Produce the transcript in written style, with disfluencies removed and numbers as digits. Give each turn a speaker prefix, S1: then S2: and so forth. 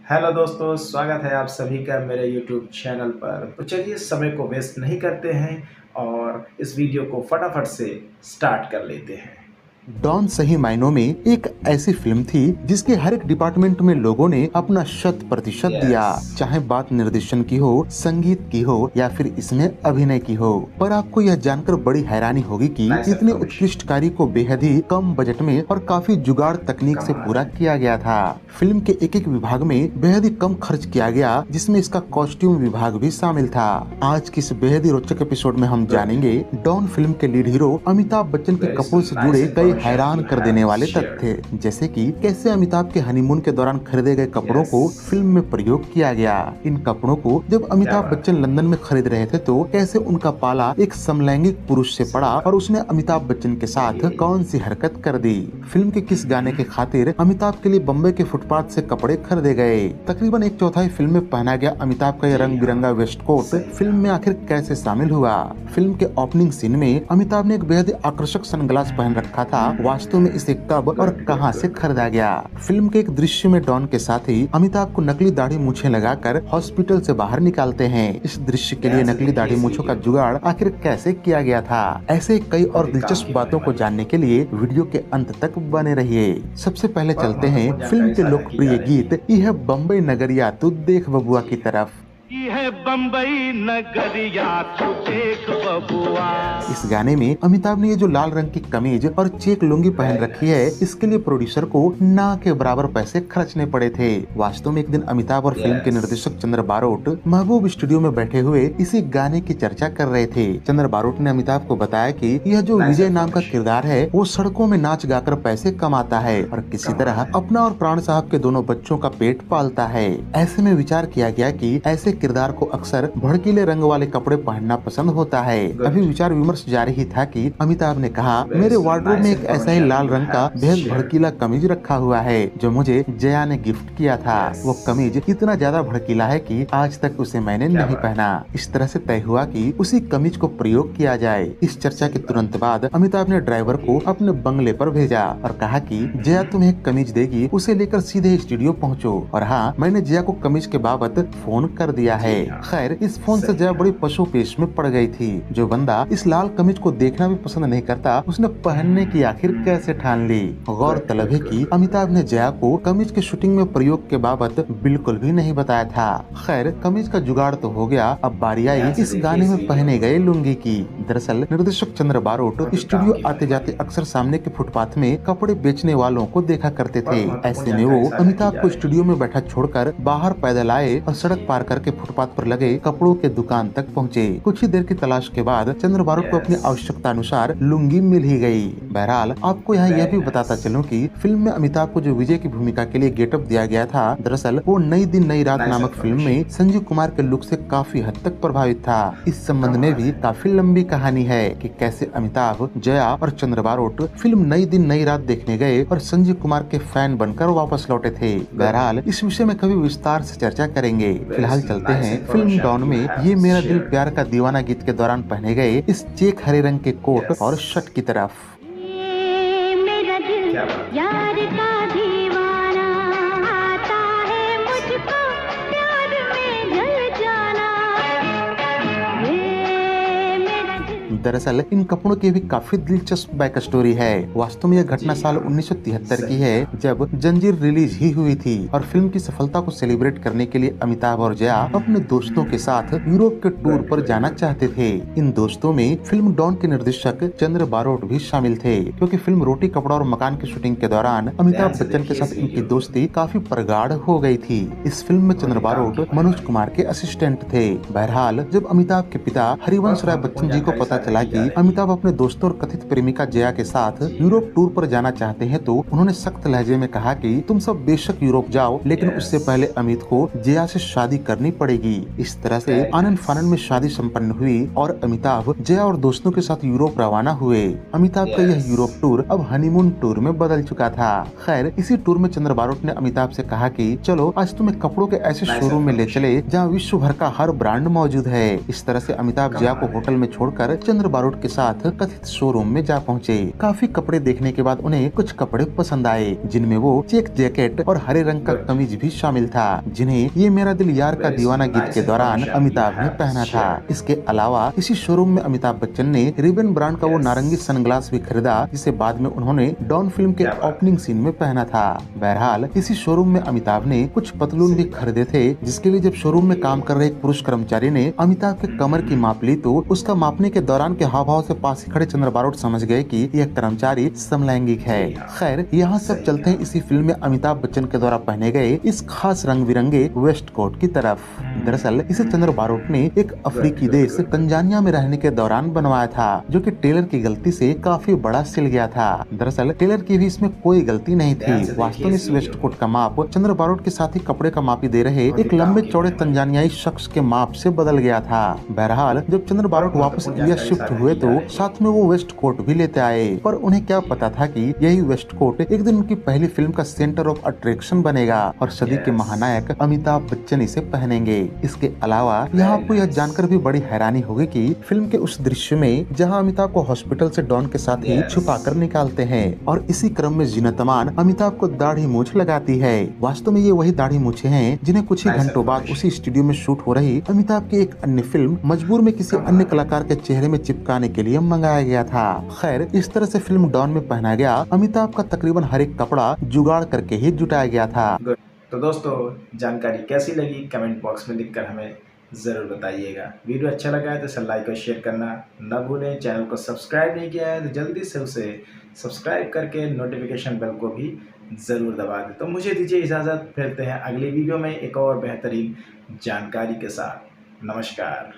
S1: Hello दोस्तों, स्वागत है आप सभी का मेरे यूट्यूब चैनल पर। तो चलिए समय को वेस्ट नहीं करते हैं और इस वीडियो को फटाफट से स्टार्ट कर लेते हैं।
S2: डॉन सही मायनों में एक ऐसी फिल्म थी जिसके हर एक डिपार्टमेंट में लोगों ने अपना 100% दिया, चाहे बात निर्देशन की हो, संगीत की हो या फिर इसमें अभिनय की हो। पर आपको यह जानकर बड़ी हैरानी होगी कि इतने उत्कृष्ट कार्य को बेहद ही कम बजट में और काफी जुगाड़ तकनीक से पूरा किया गया था। फिल्म के एक एक विभाग में बेहद ही कम खर्च किया गया, जिसमें इसका कॉस्ट्यूम विभाग भी शामिल था। आज की इस बेहद ही रोचक एपिसोड में हम जानेंगे डॉन फिल्म के लीड हीरो अमिताभ बच्चन के कपड़ों से जुड़े कई हैरान कर देने वाले तथ्य, जैसे कि कैसे अमिताभ के हनीमून के दौरान खरीदे गए कपड़ों को फिल्म में प्रयोग किया गया। इन कपड़ों को जब अमिताभ बच्चन लंदन में खरीद रहे थे तो कैसे उनका पाला एक समलैंगिक पुरुष से पड़ा और उसने अमिताभ बच्चन के साथ कौन सी हरकत कर दी। फिल्म के किस गाने के खातिर अमिताभ के लिए बम्बई के फुटपाथ से कपड़े खरीदे गए। तकरीबन 1/4 फिल्म में पहना गया अमिताभ का यह रंग बिरंगा वेस्ट कोट फिल्म में आखिर कैसे शामिल हुआ। फिल्म के ओपनिंग सीन में अमिताभ ने एक बेहद आकर्षक सनग्लास पहन रखा था, वास्तव में इसे कब और कहां से खरीदा गया। फिल्म के एक दृश्य में डॉन के साथ ही अमिताभ को नकली दाढ़ी मूछें लगाकर हॉस्पिटल से बाहर निकालते हैं। इस दृश्य के लिए नकली दाढ़ी मूछों का जुगाड़ आखिर कैसे किया गया था, ऐसे कई और दिलचस्प बातों को जानने के लिए वीडियो के अंत तक बने रहिए। सबसे पहले चलते हैं फिल्म के लोकप्रिय गीत यह बम्बई नगरिया तू देख बबुआ की तरफ।
S3: है बम्बई नगरिया तू देख बबुआ।
S2: इस गाने में अमिताभ ने ये जो लाल रंग की कमीज और चेक लुंगी पहन रखी है, इसके लिए प्रोड्यूसर को ना के बराबर पैसे खर्चने पड़े थे। वास्तव में एक दिन अमिताभ और फिल्म के निर्देशक चंद्र बारोट महबूब स्टूडियो में बैठे हुए इसी गाने की चर्चा कर रहे थे। चंद्र बारोट ने अमिताभ को बताया कि यह जो विजय नाम का किरदार है वो सड़कों में नाच गाकर पैसे कमाता है और किसी तरह अपना और प्राण साहब के दोनों बच्चों का पेट पालता है। ऐसे में विचार किया गया कि ऐसे किरदार को अक्सर भड़कीले रंग वाले कपड़े पहनना पसंद होता है। अभी विचार विमर्श जारी ही था कि अमिताभ ने कहा, मेरे वार्डरोब में एक ऐसा ही लाल रंग का बेहद भड़कीला कमीज रखा हुआ है जो मुझे जया ने गिफ्ट किया था। वो कमीज इतना ज्यादा भड़कीला है कि आज तक उसे मैंने नहीं पहना। इस तरह से तय हुआ कि उसी कमीज को प्रयोग किया जाए। इस चर्चा के तुरंत बाद अमिताभ ने ड्राइवर को अपने बंगले पर भेजा और कहा कि जया तुम्हें एक कमीज देगी, उसे लेकर सीधे स्टूडियो पहुँचो। और हाँ, मैंने जया को कमीज के बाबत फोन कर दिया है। खैर, इस फोन से जया बड़ी पशु पेश में पड़ गई थी। जो बंदा इस लाल कमीज को देखना भी पसंद नहीं करता, उसने पहनने की आखिर कैसे ठान ली। गौरतलब है कि अमिताभ ने जया को कमीज के शूटिंग में प्रयोग के बाबत बिल्कुल भी नहीं बताया था। खैर, कमीज का जुगाड़ तो हो गया, अब बारी आई इस गाने में पहने गए लुंगी की। दरअसल निर्देशक चंद्र बारोट स्टूडियो आते जाते अक्सर सामने के फुटपाथ में कपड़े बेचने वालों को देखा करते थे। ऐसे में वो अमिताभ को स्टूडियो में बैठा छोड़कर बाहर पैदल आए और सड़क पार करके फुटपाथ पर लगे कपड़ों के दुकान तक पहुँचे। कुछ ही देर की तलाश के बाद चंद्र बारोट को अपनी आवश्यकता अनुसार लुंगी मिल ही गई। बहरहाल, आपको यहाँ यह भी बताता चलूं कि फिल्म में अमिताभ को जो विजय की भूमिका के लिए गेटअप दिया गया था, दरअसल वो नई दिन नई रात नामक फिल्म में संजीव कुमार के लुक से काफी हद तक प्रभावित था। इस संबंध में भी काफी लंबी कहानी है कि कैसे अमिताभ, जया और चंद्र बारोट फिल्म नई दिन नई रात देखने गए और संजीव कुमार के फैन बनकर वापस लौटे थे। बहरहाल, इस विषय में कभी विस्तार से चर्चा करेंगे। फिलहाल चलते हैं फिल्म डॉन में ये मेरा दिल प्यार का दीवाना गीत के दौरान पहने गए इस चेक हरे रंग के कोट और शर्ट की तरफ।
S4: मेरा दिल यार का दीवाना आता है मुझको प्यार में जल जाना।
S2: दरअसल इन कपड़ों की भी काफी दिलचस्प बैक स्टोरी है। वास्तव में यह घटना साल 1973 की है, जब जंजीर रिलीज ही हुई थी और फिल्म की सफलता को सेलिब्रेट करने के लिए अमिताभ और जया अपने दोस्तों के साथ यूरोप के टूर पर जाना चाहते थे। इन दोस्तों में फिल्म डॉन के निर्देशक चंद्र बारोट भी शामिल थे, क्योंकि फिल्म रोटी कपड़ा और मकान की शूटिंग के दौरान अमिताभ बच्चन के साथ इनकी दोस्ती काफी प्रगाढ़ हो गई थी। इस फिल्म में चंद्र बारोट मनोज कुमार के असिस्टेंट थे। बहरहाल, जब अमिताभ के पिता हरिवंश राय बच्चन जी को पता चला कि अमिताभ अपने दोस्तों और कथित प्रेमिका जया के साथ यूरोप टूर पर जाना चाहते हैं, तो उन्होंने सख्त लहजे में कहा कि तुम सब बेशक यूरोप जाओ, लेकिन उससे पहले अमित को जया से शादी करनी पड़ेगी। इस तरह से आनंद फानन में शादी संपन्न हुई और अमिताभ, जया और दोस्तों के साथ यूरोप रवाना हुए। अमिताभ का यह यूरोप टूर अब हनीमून टूर में बदल चुका था। खैर, इसी टूर में चंद्र बारोट ने अमिताभ से कहा कि चलो आज तुम्हें कपड़ों के ऐसे शोरूम में ले चले जहाँ विश्व भर का हर ब्रांड मौजूद है। इस तरह से अमिताभ जया को होटल में छोड़कर चंद्र बारोट के साथ कथित शोरूम में जा पहुँचे। काफी कपड़े देखने के बाद उन्हें कुछ कपड़े पसंद आए, जिनमें वो चेक जैकेट और हरे रंग का कमीज भी शामिल था, जिन्हें ये मेरा दिल यार का दीवाना गीत के दौरान अमिताभ ने पहना था। इसके अलावा इसी शोरूम में अमिताभ बच्चन ने रिबन ब्रांड का वो नारंगी सनग्लास भी खरीदा, जिसे बाद में उन्होंने डॉन फिल्म के ओपनिंग सीन में पहना था। बहरहाल इसी शोरूम में अमिताभ ने कुछ पतलून भी खरीदे थे, जिसके लिए जब शोरूम में काम कर रहे एक पुरुष कर्मचारी ने अमिताभ के कमर की माप ली तो उसका मापने के दौरान के हाव भाव से पास ही खड़े चंद्र बारोट समझ गए कि यह कर्मचारी समलैंगिक है। खैर, यहाँ सब चलते हैं इसी फिल्म में अमिताभ बच्चन के द्वारा पहने गए इस खास रंग बिरंगे वेस्ट कोट की तरफ। दरअसल इसे चंद्र बारोट ने एक अफ्रीकी देश तंजानिया में रहने के दौरान बनवाया था, जो कि टेलर की गलती से काफी बड़ा सिल गया था। दरअसल टेलर की भी इसमें कोई गलती नहीं थी। वास्तव में इस वेस्ट कोट का माप चंद्र बारोट के साथ ही कपड़े का मापी दे रहे एक लंबे चौड़े तंजानियाई शख्स के माप से बदल गया था। बहरहाल जब चंद्र बारोट वापस इंडिया शिफ्ट हुए तो साथ में वो वेस्ट कोट भी लेते आए, पर उन्हें क्या पता था कि यही वेस्ट कोट एक दिन उनकी पहली फिल्म का सेंटर ऑफ अट्रैक्शन बनेगा और सदी के महानायक अमिताभ बच्चन इसे पहनेंगे। इसके अलावा यहाँ आपको यह जानकर भी बड़ी हैरानी होगी कि फिल्म के उस दृश्य में जहाँ अमिताभ को हॉस्पिटल से डॉन के साथ ही छुपाकर निकालते हैं और इसी क्रम में जीनत अमान अमिताभ को दाढ़ी मूंछ लगाती है। वास्तव में ये वही दाढ़ी मूंछे हैं जिन्हें कुछ ही घंटों बाद उसी स्टूडियो में शूट हो रही अमिताभ की एक अन्य फिल्म मजबूर में किसी अन्य कलाकार के चेहरे में चिपकाने के लिए मंगाया गया था। खैर, इस तरह से फिल्म डॉन में पहना गया अमिताभ का तकरीबन हर एक कपड़ा जुगाड़ करके ही जुटाया गया था।
S1: तो दोस्तों, जानकारी कैसी लगी कमेंट बॉक्स में लिखकर हमें ज़रूर बताइएगा। वीडियो अच्छा लगा है तो इसे लाइक और शेयर करना न भूलें। चैनल को सब्सक्राइब नहीं किया है तो जल्दी से उसे सब्सक्राइब करके नोटिफिकेशन बेल को भी ज़रूर दबा दें। तो मुझे दीजिए इजाज़त, फिरते हैं अगली वीडियो में एक और बेहतरीन जानकारी के साथ। नमस्कार।